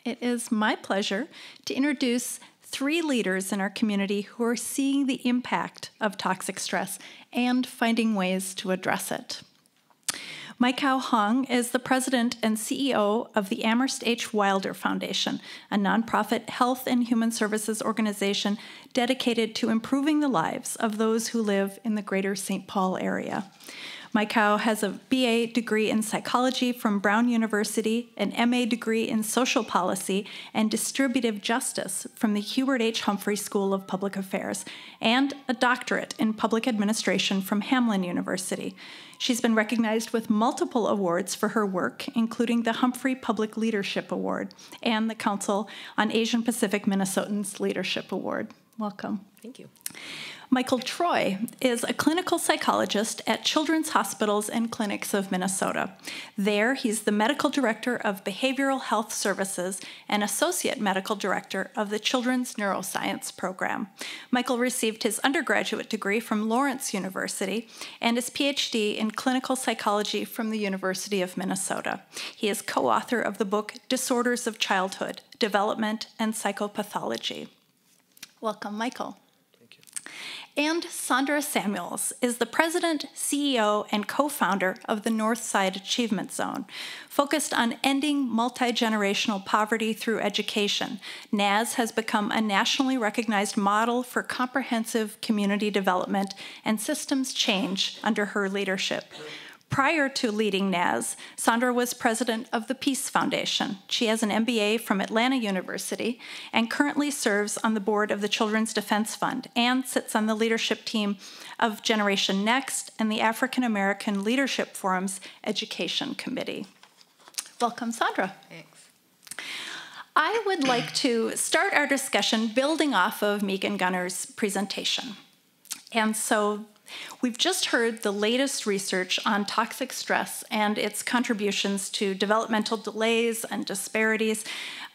It is my pleasure to introduce 3 leaders in our community who are seeing the impact of toxic stress and finding ways to address it. Mai Khao Chong is the president and CEO of the Amherst H. Wilder Foundation, a nonprofit health and human services organization dedicated to improving the lives of those who live in the greater St. Paul area. MayKao has a BA degree in psychology from Brown University, an MA degree in social policy and distributive justice from the Hubert H. Humphrey School of Public Affairs, and a doctorate in public administration from Hamline University. She's been recognized with multiple awards for her work, including the Humphrey Public Leadership Award and the Council on Asian Pacific Minnesotans Leadership Award. Welcome. Thank you. Michael Troy is a clinical psychologist at Children's Hospitals and Clinics of Minnesota. There, he's the medical director of behavioral health services and associate medical director of the Children's Neuroscience Program. Michael received his undergraduate degree from Lawrence University and his PhD in clinical psychology from the University of Minnesota. He is co-author of the book Disorders of Childhood, Development and Psychopathology. Welcome, Michael. And Sondra Samuels is the president, CEO, and co-founder of the Northside Achievement Zone. Focused on ending multi-generational poverty through education, NAZ has become a nationally recognized model for comprehensive community development and systems change under her leadership. Prior to leading NAZ, Sondra was president of the Peace Foundation. She has an MBA from Atlanta University and currently serves on the board of the Children's Defense Fund and sits on the leadership team of Generation Next and the African American Leadership Forum's Education Committee. Welcome, Sondra. Thanks. I would like to start our discussion building off of Megan Gunner's presentation. And so we've just heard the latest research on toxic stress and its contributions to developmental delays and disparities.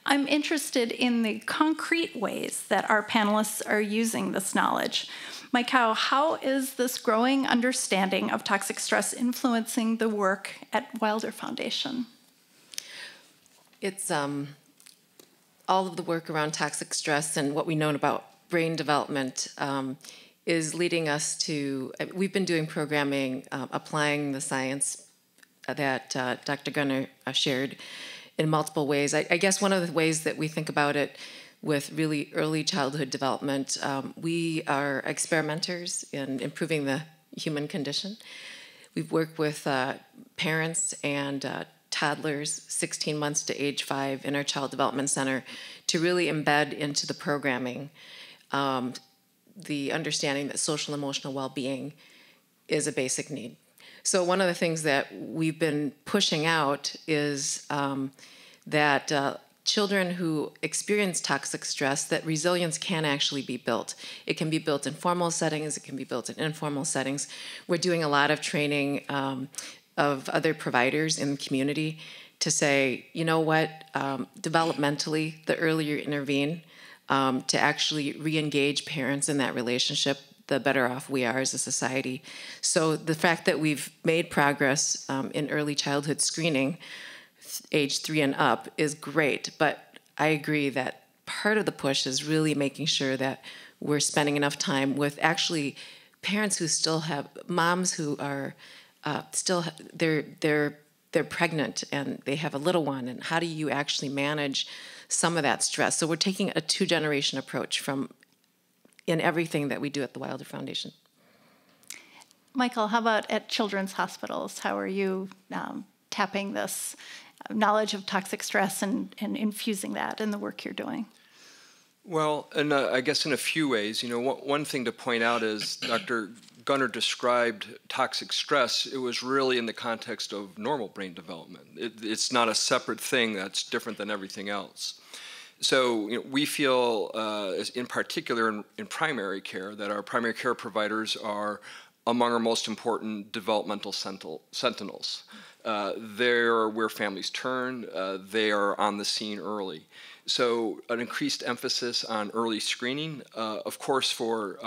I'm interested in the concrete ways that our panelists are using this knowledge. MayKao, how is this growing understanding of toxic stress influencing the work at Wilder Foundation? It's all of the work around toxic stress and what we know about brain development is leading us to, we've been doing programming, applying the science that Dr. Gunner shared in multiple ways. I guess one of the ways that we think about it with really early childhood development, we are experimenters in improving the human condition. We've worked with parents and toddlers 16 months to age 5 in our Child Development Center to really embed into the programming the understanding that social and emotional well-being is a basic need. So one of the things that we've been pushing out is that children who experience toxic stress, that resilience can actually be built. It can be built in formal settings, it can be built in informal settings. We're doing a lot of training of other providers in the community to say, you know what, developmentally, the earlier you intervene, to actually re-engage parents in that relationship, the better off we are as a society. So the fact that we've made progress in early childhood screening, age 3 and up, is great. But I agree that part of the push is really making sure that we're spending enough time with actually parents who still have, moms who are still, they're pregnant and they have a little one, and how do you actually manage some of that stress? So we're taking a 2-generation approach in everything that we do at the Wilder Foundation. Michael, how about at children's hospitals? How are you tapping this knowledge of toxic stress and infusing that in the work you're doing? Well, and I guess in a few ways. You know, one thing to point out is Dr. Gunner described toxic stress. It was really in the context of normal brain development. It's not a separate thing that's different than everything else. So we feel, in particular in primary care, that our primary care providers are among our most important developmental sentinels. They're where families turn. They are on the scene early. So an increased emphasis on early screening, of course, for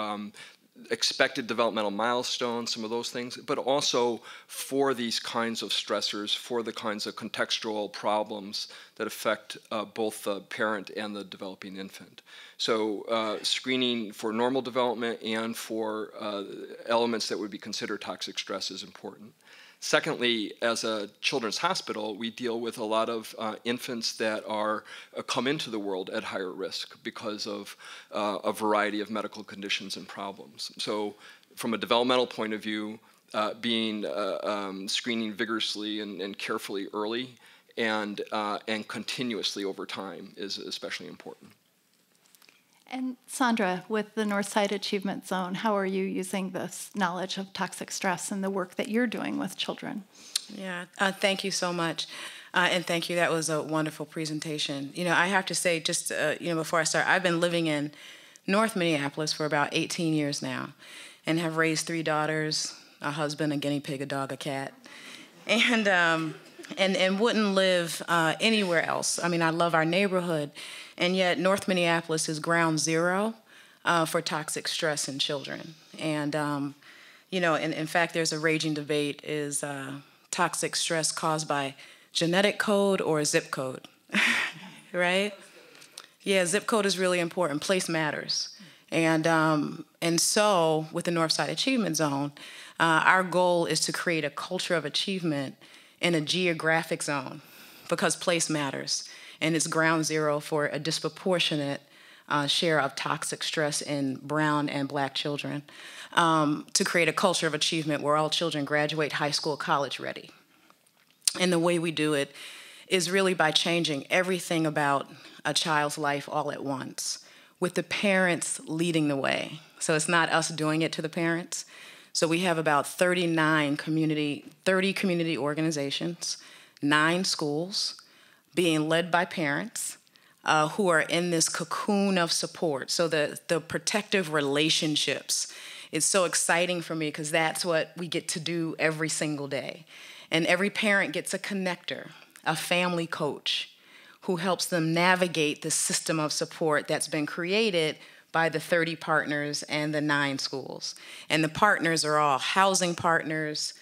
expected developmental milestones, some of those things, but also for these kinds of stressors, for the kinds of contextual problems that affect both the parent and the developing infant. So screening for normal development and for elements that would be considered toxic stress is important. Secondly, as a children's hospital, we deal with a lot of infants that are come into the world at higher risk because of a variety of medical conditions and problems. So from a developmental point of view, screening vigorously and carefully early and continuously over time is especially important. And Sondra, with the Northside Achievement Zone, how are you using this knowledge of toxic stress in the work that you're doing with children? Yeah, thank you so much. And thank you. That was a wonderful presentation. I have to say, just, before I start, I've been living in North Minneapolis for about 18 years now and have raised 3 daughters, a husband, a guinea pig, a dog, a cat, and wouldn't live anywhere else. I mean, I love our neighborhood, and yet North Minneapolis is ground zero for toxic stress in children. And, in fact, there's a raging debate, is toxic stress caused by genetic code or zip code, right? Yeah, zip code is really important. Place matters. And so with the Northside Achievement Zone, our goal is to create a culture of achievement in a geographic zone because place matters. And it's ground zero for a disproportionate share of toxic stress in brown and black children, to create a culture of achievement where all children graduate high school, college ready. And the way we do it is really by changing everything about a child's life all at once, with the parents leading the way. So it's not us doing it to the parents. So we have about 30 community organizations, 9 schools, being led by parents who are in this cocoon of support. So the protective relationships is so exciting for me because that's what we get to do every single day. And every parent gets a connector, a family coach, who helps them navigate the system of support that's been created by the 30 partners and the 9 schools. And the partners are all housing partners,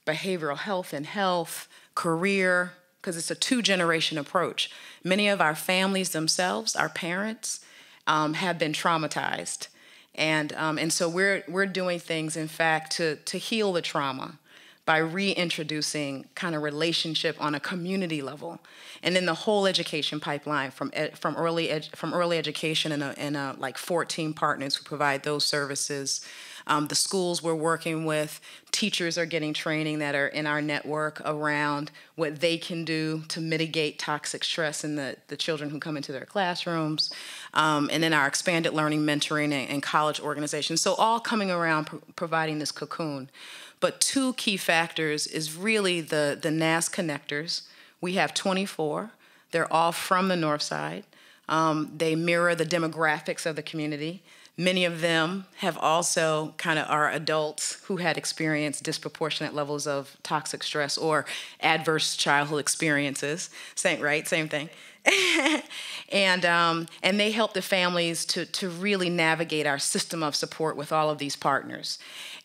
behavioral health and health, career, because it's a 2-generation approach. Many of our families themselves, our parents, have been traumatized. And so we're doing things, in fact, to heal the trauma by reintroducing kind of relationship on a community level. And then the whole education pipeline from early education and like 14 partners who provide those services. The schools we're working with, teachers are getting training that are in our network around what they can do to mitigate toxic stress in the children who come into their classrooms. And then our expanded learning mentoring and college organizations. So all coming around providing this cocoon. But 2 key factors is really the NAS connectors. We have 24. They're all from the Northside. They mirror the demographics of the community. Many of them have also are adults who had experienced disproportionate levels of toxic stress or adverse childhood experiences. Same thing. And they help the families to really navigate our system of support with all of these partners.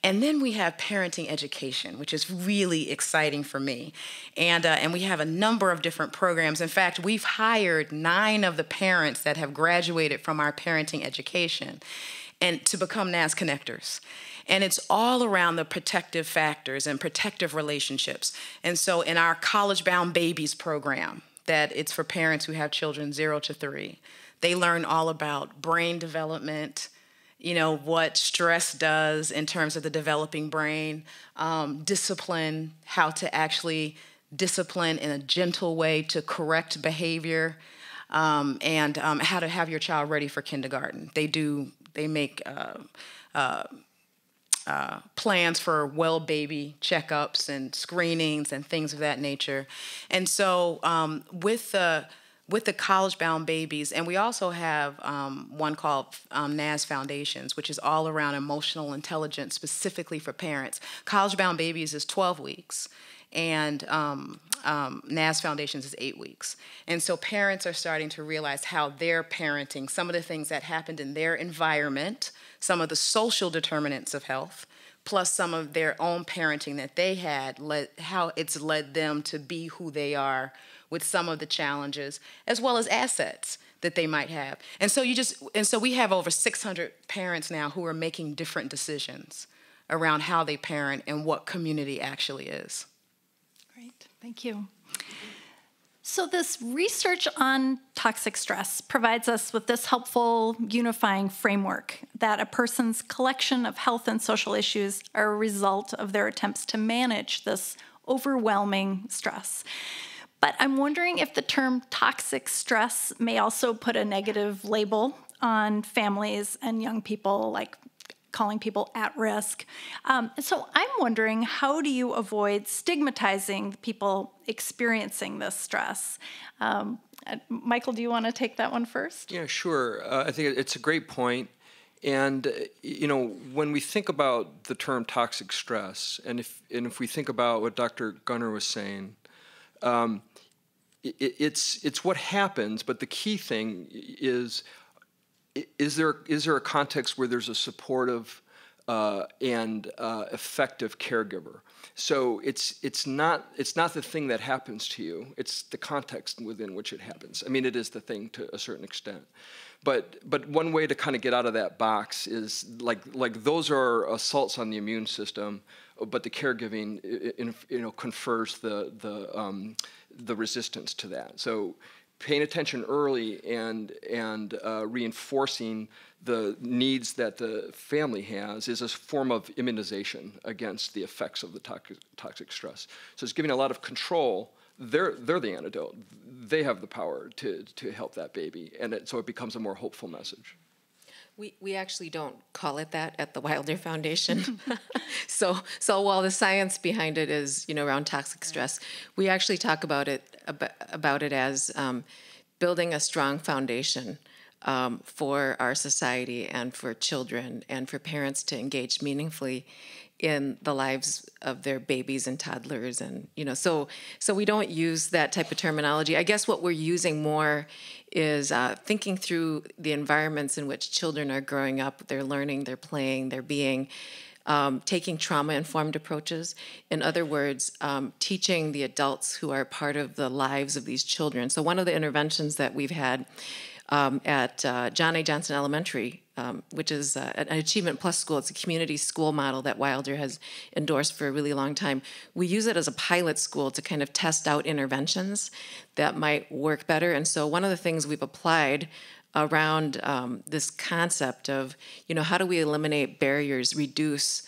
And then we have parenting education, which is really exciting for me. And we have a number of different programs. In fact, we've hired 9 of the parents that have graduated from our parenting education and to become NAS connectors. And it's all around the protective factors and protective relationships. And so in our College Bound Babies program, that it's for parents who have children 0 to 3, they learn all about brain development, what stress does in terms of the developing brain, discipline, how to actually discipline in a gentle way to correct behavior, and how to have your child ready for kindergarten. They make plans for well baby checkups and screenings and things of that nature. And so with the college-bound babies, and we also have one called NAS Foundations, which is all around emotional intelligence specifically for parents. College-bound babies is 12 weeks. and NAS Foundations is 8 weeks. And so parents are starting to realize how their parenting, some of the things that happened in their environment, some of the social determinants of health, plus some of their own parenting that they had, how it's led them to be who they are with some of the challenges, as well as assets that they might have. And so we have over 600 parents now who are making different decisions around how they parent and what community actually is. Great, thank you. So this research on toxic stress provides us with this helpful unifying framework that a person's collection of health and social issues are a result of their attempts to manage this overwhelming stress. But I'm wondering if the term toxic stress may also put a negative label on families and young people, like calling people at risk. So I'm wondering, how do you avoid stigmatizing people experiencing this stress? Michael, do you want to take that one first? Yeah, sure. I think it's a great point. And when we think about the term toxic stress, and if we think about what Dr. Gunner was saying, it's what happens. But the key thing is there a context where there's a supportive and effective caregiver? So it's not the thing that happens to you. It's the context within which it happens. I mean, it is the thing to a certain extent. But one way to kind of get out of that box is like those are assaults on the immune system, but the caregiving confers the resistance to that. So paying attention early and reinforcing the needs that the family has is a form of immunization against the effects of the toxic stress. So it's giving a lot of control. They're the antidote. They have the power to help that baby, and so it becomes a more hopeful message. We actually don't call it that at the Wilder Foundation. So while the science behind it is around toxic stress, we actually talk about it as building a strong foundation for our society and for children and for parents to engage meaningfully in the lives of their babies and toddlers. And so we don't use that type of terminology. I guess what we're using more is thinking through the environments in which children are growing up, they're learning, they're playing, they're being, taking trauma-informed approaches. In other words, teaching the adults who are part of the lives of these children. So one of the interventions that we've had at John A. Johnson Elementary, which is an Achievement Plus school. It's a community school model that Wilder has endorsed for a really long time. We use it as a pilot school to kind of test out interventions that might work better. And so one of the things we've applied around this concept of, how do we eliminate barriers, reduce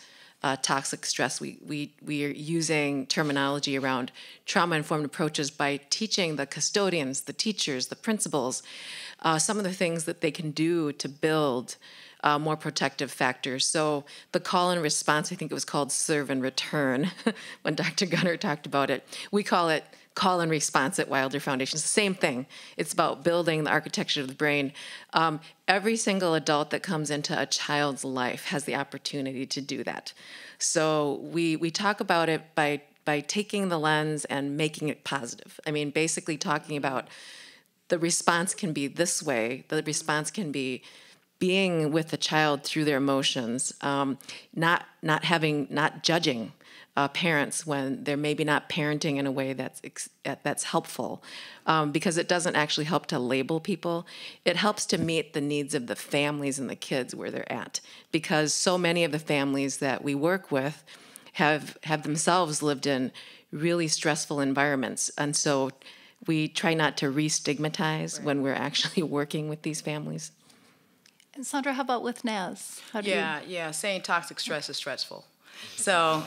toxic stress. We are using terminology around trauma-informed approaches by teaching the custodians, the teachers, the principals, some of the things that they can do to build more protective factors. So the call and response, I think it was called serve and return when Dr. Gunner talked about it. We call it call and response at Wilder Foundation. It's the same thing. It's about building the architecture of the brain. Every single adult that comes into a child's life has the opportunity to do that. So we talk about it by taking the lens and making it positive. I mean, basically talking about the response can be this way. The response can be being with the child through their emotions, not judging parents when they're maybe not parenting in a way that's helpful, because it doesn't actually help to label people. It helps to meet the needs of the families and the kids where they're at, because so many of the families that we work with have themselves lived in really stressful environments, and so we try not to re-stigmatize when we're actually working with these families. And Sondra, how about with NAS? Saying toxic stress is stressful. So,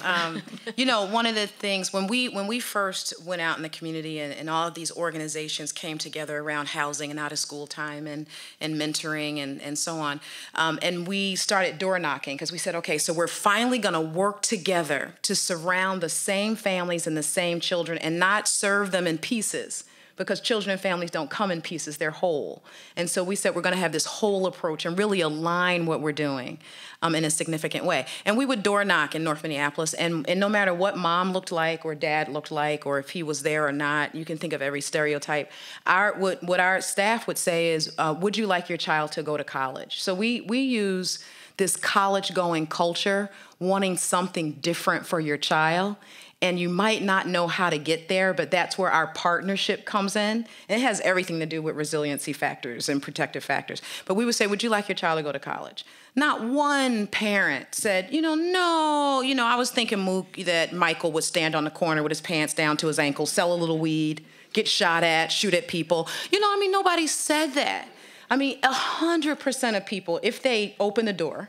one of the things when we first went out in the community and all of these organizations came together around housing and out of school time and mentoring and so on, and we started door knocking because we said, okay, so we're finally going to work together to surround the same families and the same children and not serve them in pieces, because children and families don't come in pieces, they're whole. And so we said we're going to have this whole approach and really align what we're doing in a significant way. And we would door knock in North Minneapolis, and no matter what mom looked like or dad looked like or if he was there or not, you can think of every stereotype. What our staff would say is, would you like your child to go to college? So we use this college-going culture, wanting something different for your child. And you might not know how to get there, but that's where our partnership comes in. It has everything to do with resiliency factors and protective factors. But we would say, would you like your child to go to college? Not one parent said, no. I was thinking, Mook, that Michael would stand on the corner with his pants down to his ankles, sell a little weed, get shot at, shoot at people. Nobody said that. 100% of people, if they open the door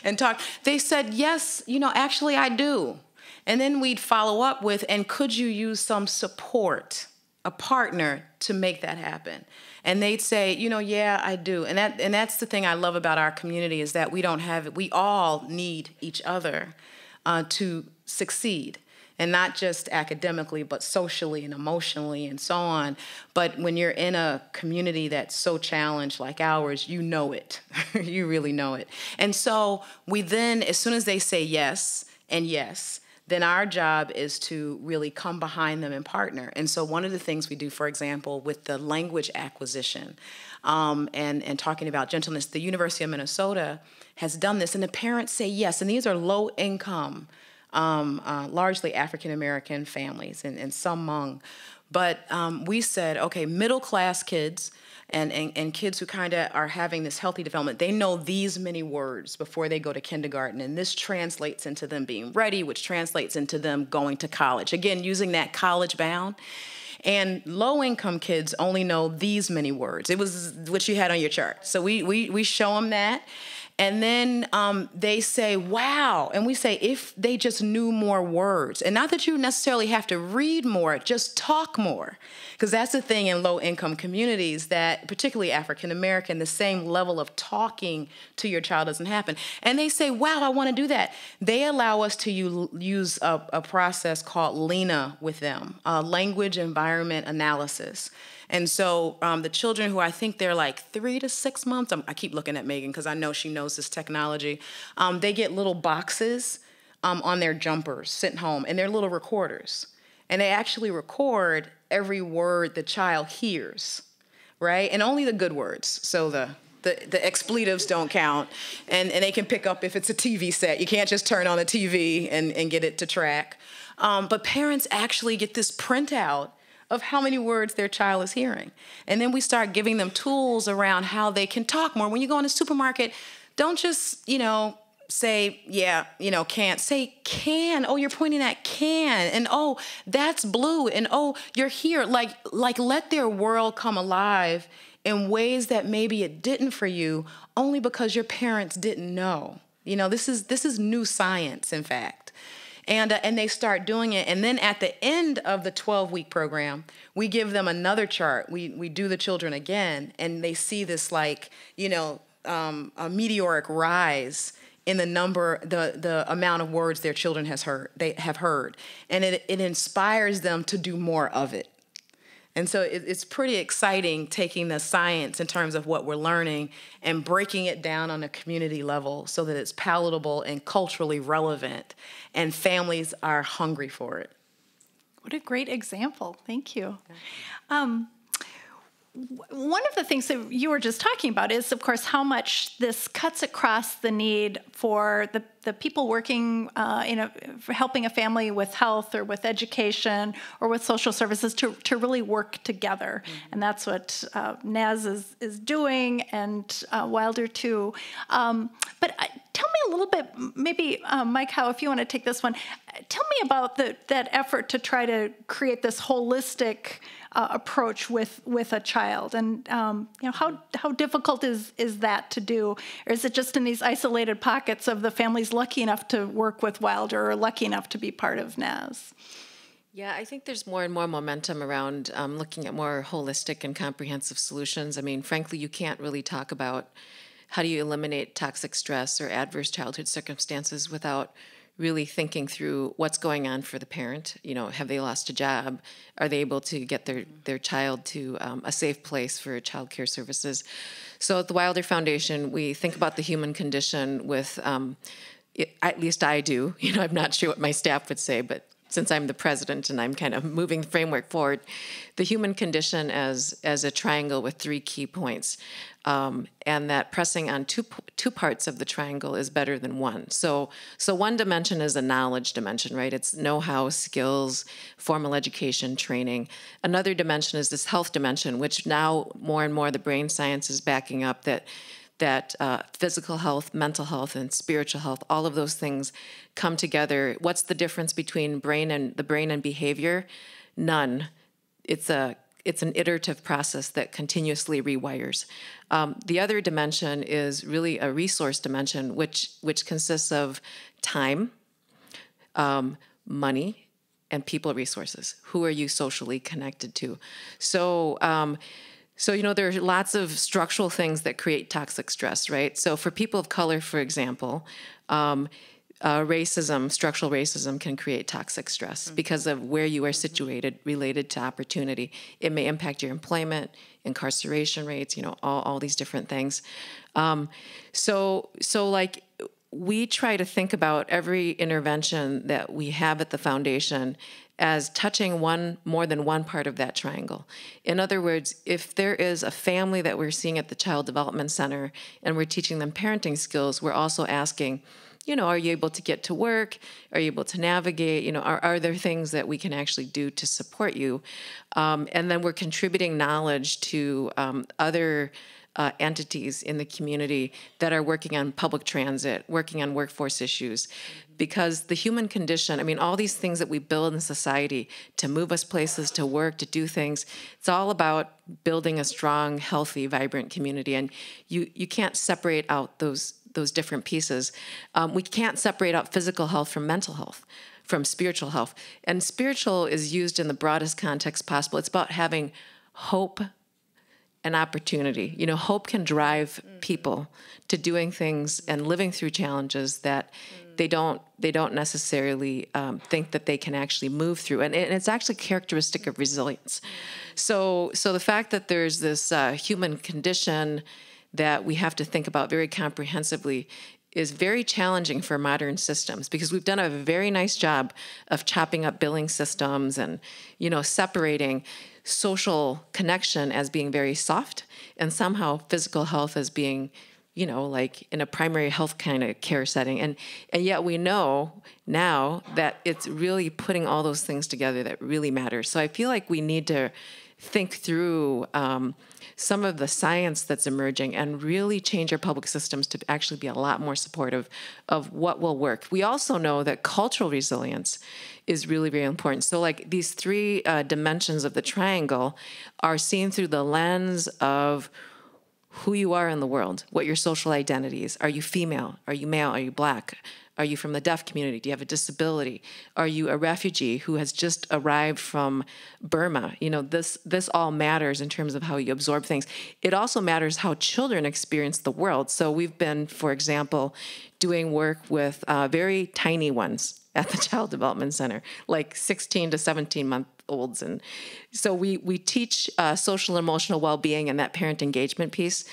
and talk, they said, yes, actually I do. And then we'd follow up with, and could you use some support, a partner, to make that happen? And they'd say, yeah, I do. And that's the thing I love about our community, is that we all need each other to succeed. And not just academically, but socially and emotionally and so on. But when you're in a community that's so challenged like ours, you know it. You really know it. And so we then, as soon as they say yes and yes, then our job is to really come behind them and partner. And so one of the things we do, for example, with the language acquisition and talking about gentleness, the University of Minnesota has done this, and the parents say yes. And these are low-income, largely African-American families and some Hmong. But we said, okay, middle-class kids and kids who kind of are having this healthy development, they know these many words before they go to kindergarten, and this translates into them being ready, which translates into them going to college. Again, using that college bound. And low-income kids only know these many words. It was what you had on your chart. So we show them that. And then they say, wow. And we say, if they just knew more words, and not that you necessarily have to read more, just talk more. Because that's the thing in low-income communities, that particularly African-American, the same level of talking to your child doesn't happen. And they say, wow, I want to do that. They allow us to use a process called LENA with them, language environment analysis. And so the children who I think they're like 3 to 6 months, I keep looking at Megan because I know she knows this technology, they get little boxes on their jumpers sitting home, and they're little recorders. And they actually record every word the child hears, right? And only the good words. So the expletives don't count. And they can pick up if it's a TV set. You can't just turn on the TV and get it to track. But parents actually get this printout of how many words their child is hearing. And then we start giving them tools around how they can talk more. When you go in a supermarket, don't just, say, yeah, can't. Say can. Oh, you're pointing at can. And oh, that's blue. And oh, you're here. Like let their world come alive in ways that maybe it didn't for you, only because your parents didn't know. This is new science, in fact. And they start doing it. And then at the end of the 12-week program, we give them another chart. We do the children again, and they see this a meteoric rise in the amount of words their children they have heard. And it inspires them to do more of it. And so it's pretty exciting taking the science in terms of what we're learning and breaking it down on a community level so that it's palatable and culturally relevant, and families are hungry for it. What a great example. Thank you. One of the things that you were just talking about is, of course, how much this cuts across the need for the people working for helping a family with health or with education or with social services to really work together. Mm-hmm. And that's what NAS is doing, and Wilder too. But tell me a little bit, maybe MayKao, if you want to take this one, tell me about that effort to try to create this holistic approach with a child, and how difficult is that to do, or is it just in these isolated pockets of the families lucky enough to work with Wilder or lucky enough to be part of NAS? Yeah, I think there's more and more momentum around looking at more holistic and comprehensive solutions. I mean, frankly, you can't really talk about how do you eliminate toxic stress or adverse childhood circumstances without really thinking through what's going on for the parent. You know, have they lost a job? Are they able to get their child to a safe place for child care services? So at the Wilder Foundation, we think about the human condition with, at least I do, you know, I'm not sure what my staff would say, but since I'm the president and I'm kind of moving the framework forward, the human condition as a triangle with 3 key points, and that pressing on two parts of the triangle is better than one. So one dimension is a knowledge dimension, right? It's know-how, skills, formal education, training. Another dimension is this health dimension, which now more and more the brain science is backing up that physical health, mental health, and spiritual health, all of those things come together. What's the difference between the brain and behavior? None. It's an iterative process that continuously rewires. The other dimension is really a resource dimension, which consists of time, money, and people resources. Who are you socially connected to? So, you know, there are lots of structural things that create toxic stress, right? So for people of color, for example, structural racism can create toxic stress because of where you are situated related to opportunity. It may impact your employment, incarceration rates, you know, all these different things. So like we try to think about every intervention that we have at the foundation as touching more than one part of that triangle. In other words, if there is a family that we're seeing at the Child Development Center and we're teaching them parenting skills, we're also asking, you know, are you able to get to work? Are you able to navigate? You know, are there things that we can actually do to support you? And then we're contributing knowledge to other entities in the community that are working on public transit, working on workforce issues. Because the human condition, I mean, all these things that we build in society to move us places, to work, to do things, it's all about building a strong, healthy, vibrant community. And you can't separate out those different pieces. We can't separate out physical health from mental health, from spiritual health. And spiritual is used in the broadest context possible. It's about having hope and opportunity. You know, hope can drive people to doing things and living through challenges that they don't necessarily think that they can actually move through. And it's actually characteristic of resilience. So the fact that there's this human condition that we have to think about very comprehensively is very challenging for modern systems, because we've done a very nice job of chopping up billing systems and, you know, separating social connection as being very soft and somehow physical health as being, you know, like in a primary health kind of care setting. And yet we know now that it's really putting all those things together that really matters. So I feel like we need to think through some of the science that's emerging and really change our public systems to actually be a lot more supportive of what will work. We also know that cultural resilience is really, very important. So like these 3 dimensions of the triangle are seen through the lens of who you are in the world, what your social identity is. Are you female? Are you male? Are you Black? Are you from the deaf community? Do you have a disability? Are you a refugee who has just arrived from Burma? You know, this all matters in terms of how you absorb things. It also matters how children experience the world. So we've been, for example, doing work with very tiny ones at the Child Development Center, like 16 to 17-month-olds. And so we teach social and emotional well-being and that parent engagement piece.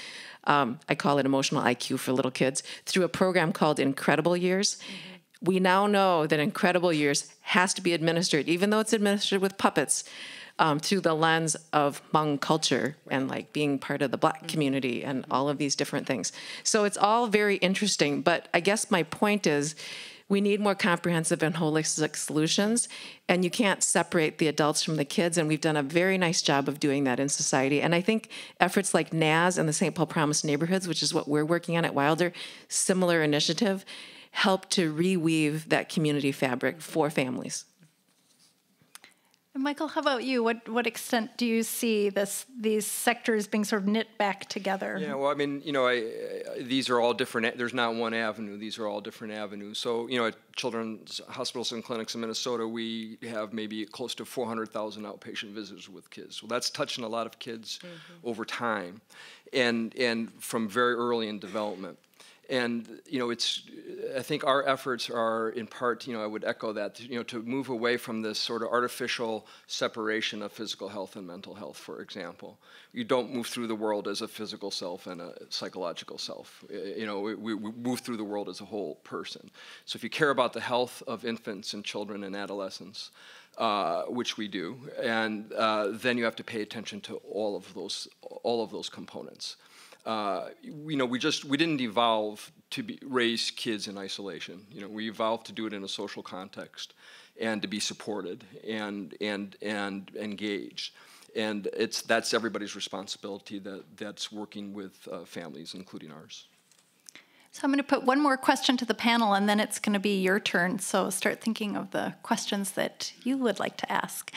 I call it emotional IQ for little kids, through a program called Incredible Years. We now know that Incredible Years has to be administered, even though it's administered with puppets, through the lens of Hmong culture and like being part of the Black community and all of these different things. So it's all very interesting. But I guess my point is, we need more comprehensive and holistic solutions, and you can't separate the adults from the kids, and we've done a very nice job of doing that in society. And I think efforts like NAS and the St. Paul Promise Neighborhoods, which is what we're working on at Wilder, similar initiative, help to reweave that community fabric for families. And Michael, how about you? What extent do you see these sectors being sort of knit back together? Yeah, well, I mean, you know, these are all different. There's not one avenue. These are all different avenues. So, you know, at Children's Hospitals and Clinics in Minnesota, we have maybe close to 400,000 outpatient visits with kids. So that's touching a lot of kids over time, and from very early in development. And I think our efforts are in part, I would echo that, to move away from this sort of artificial separation of physical health and mental health, for example. You don't move through the world as a physical self and a psychological self. We move through the world as a whole person. So if you care about the health of infants and children and adolescents, which we do, and then you have to pay attention to all of those components. We didn't evolve to raise kids in isolation. We evolved to do it in a social context, and to be supported and engaged. And that's everybody's responsibility that's working with families, including ours. So I'm going to put one more question to the panel, and then it's going to be your turn. So start thinking of the questions that you would like to ask.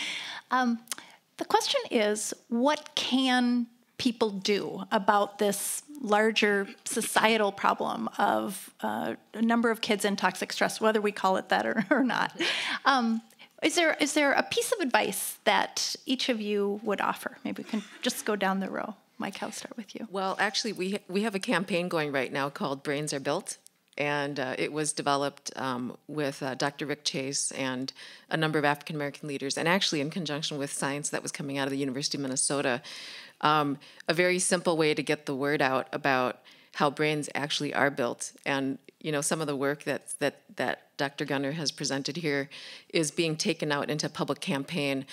The question is, what can people do about this larger societal problem of a number of kids in toxic stress, whether we call it that or not? Is there a piece of advice that each of you would offer? Maybe we can just go down the row. Mike, I'll start with you. Well, actually, we have a campaign going right now called Brains Are Built, and it was developed with Dr. Rick Chase and a number of African-American leaders, and actually in conjunction with science that was coming out of the University of Minnesota. A very simple way to get the word out about how brains actually are built. And some of the work that Dr. Gunner has presented here is being taken out into public campaign.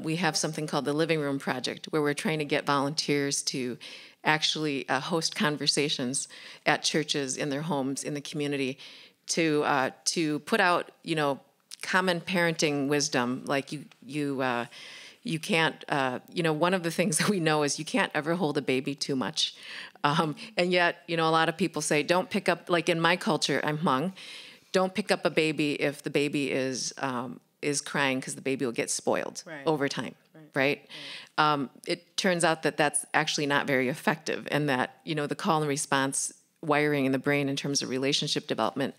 We have something called the Living Room Project, where we're trying to get volunteers to actually host conversations at churches, in their homes, in the community, to put out common parenting wisdom, like you can't, one of the things that we know is you can't ever hold a baby too much. And yet, a lot of people say, don't pick up, like in my culture, I'm Hmong, don't pick up a baby if the baby is crying, because the baby will get spoiled over time, right? It turns out that that's actually not very effective, and that, the call and response wiring in the brain in terms of relationship development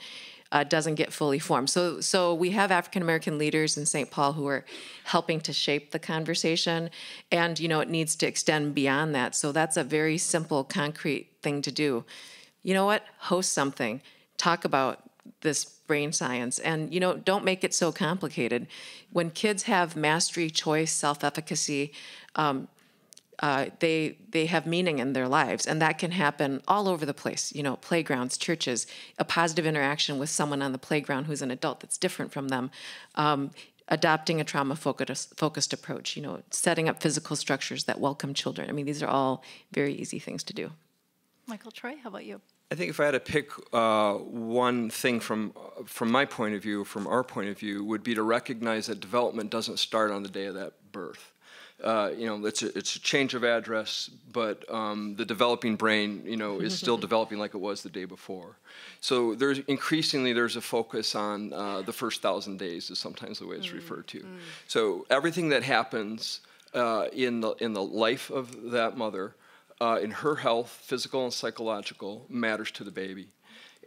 doesn't get fully formed. So we have African-American leaders in St. Paul who are helping to shape the conversation, and, it needs to extend beyond that. So that's a very simple, concrete thing to do. You know what? Host something. Talk about this brain science, and, don't make it so complicated. When kids have mastery, choice, self-efficacy, they have meaning in their lives, and that can happen all over the place. Playgrounds, churches, a positive interaction with someone on the playground who's an adult that's different from them, adopting a trauma-focused approach, setting up physical structures that welcome children. I mean, these are all very easy things to do. Michael Troy, how about you? I think if I had to pick one thing from my point of view, from our point of view, would be to recognize that development doesn't start on the day of that birth. It's a change of address, but the developing brain, is still developing like it was the day before. So there's a focus on the first 1,000 days, is sometimes the way it's referred to. So everything that happens in the life of that mother, in her health, physical and psychological, matters to the baby,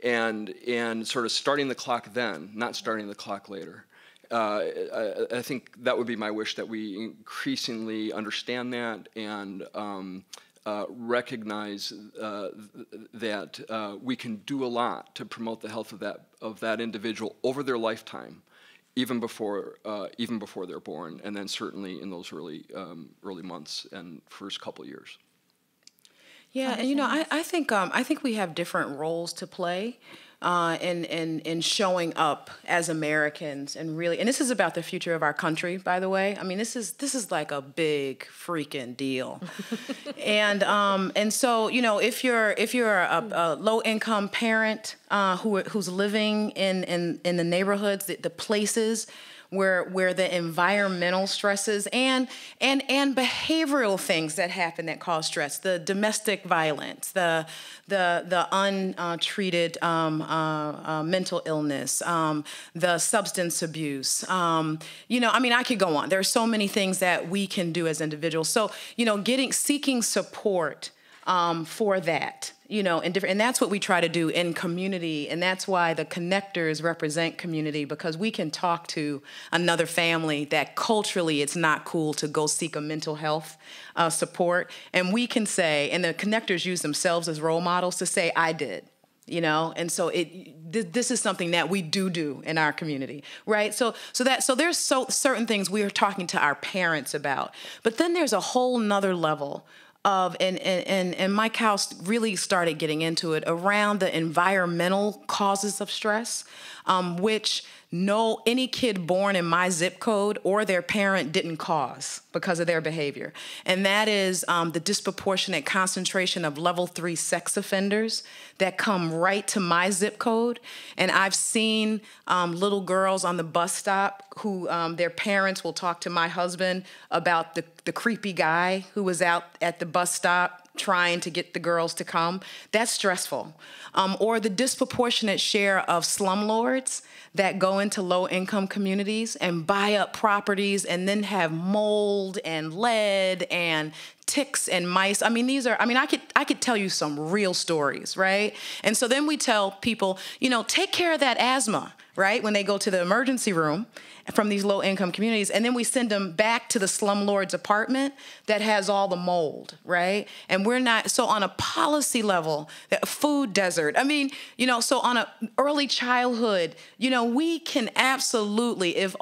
and sort of starting the clock then, not starting the clock later. I think that would be my wish, that we increasingly understand that and recognize that we can do a lot to promote the health of that individual over their lifetime, even before they're born, and then certainly in those early months and first couple years. Yeah, and I think we have different roles to play in showing up as Americans, and this is about the future of our country, by the way. I mean, this is like a big freaking deal. and so, if you're a low income parent who's living in the neighborhoods, the places where the environmental stresses and behavioral things that happen that cause stress, the domestic violence, the untreated mental illness, the substance abuse. I could go on. There are so many things that we can do as individuals. So, seeking support for that. And that's what we try to do in community, and that's why the connectors represent community, because we can talk to another family that culturally it's not cool to go seek a mental health support, and we can say, and the connectors use themselves as role models to say, I did. And so this is something that we do in our community, right? So there's certain things we are talking to our parents about, but then there's a whole nother level of, and MayKao really started getting into it around the environmental causes of stress, which any kid born in my zip code or their parent didn't cause because of their behavior. And that is the disproportionate concentration of level 3 sex offenders that come right to my zip code. And I've seen little girls on the bus stop who their parents will talk to my husband about the creepy guy who was out at the bus stop trying to get the girls to come. That's stressful. Or the disproportionate share of slumlords that go into low-income communities and buy up properties and then have mold and lead and ticks and mice. I could tell you some real stories, right? And so then we tell people, take care of that asthma, right? When they go to the emergency room from these low-income communities, and then we send them back to the slumlord's apartment that has all the mold, right? And we're not, so on a policy level, a food desert, so on a early childhood, we can absolutely, if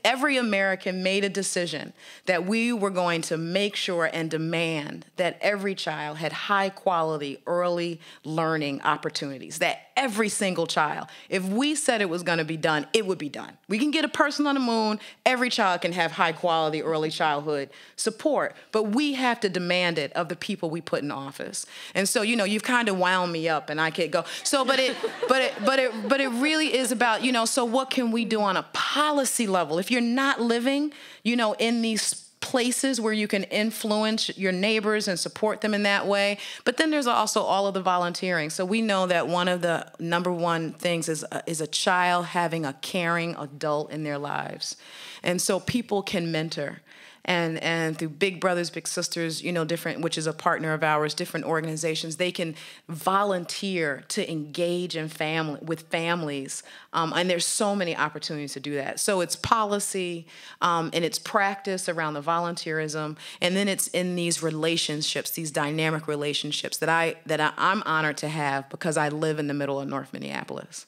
every American made a decision that we were going to make sure and demand that every child had high-quality early learning opportunities, that every single child, if we said it was going to be done, it would be done. We can get a person on the moon. Every child can have high quality early childhood support, but we have to demand it of the people we put in office. And so, you've kind of wound me up, and I could go. So, but it really is about, so what can we do on a policy level? If you're not living, in these places where you can influence your neighbors and support them in that way. But then there's also all of the volunteering. So we know that one of the number one things is a child having a caring adult in their lives. And so people can mentor. And through Big Brothers, Big Sisters, different, which is a partner of ours, different organizations, they can volunteer to engage with families. And there's so many opportunities to do that. So it's policy and it's practice around the volunteerism. And then it's in these relationships, these dynamic relationships that I'm honored to have because I live in the middle of North Minneapolis.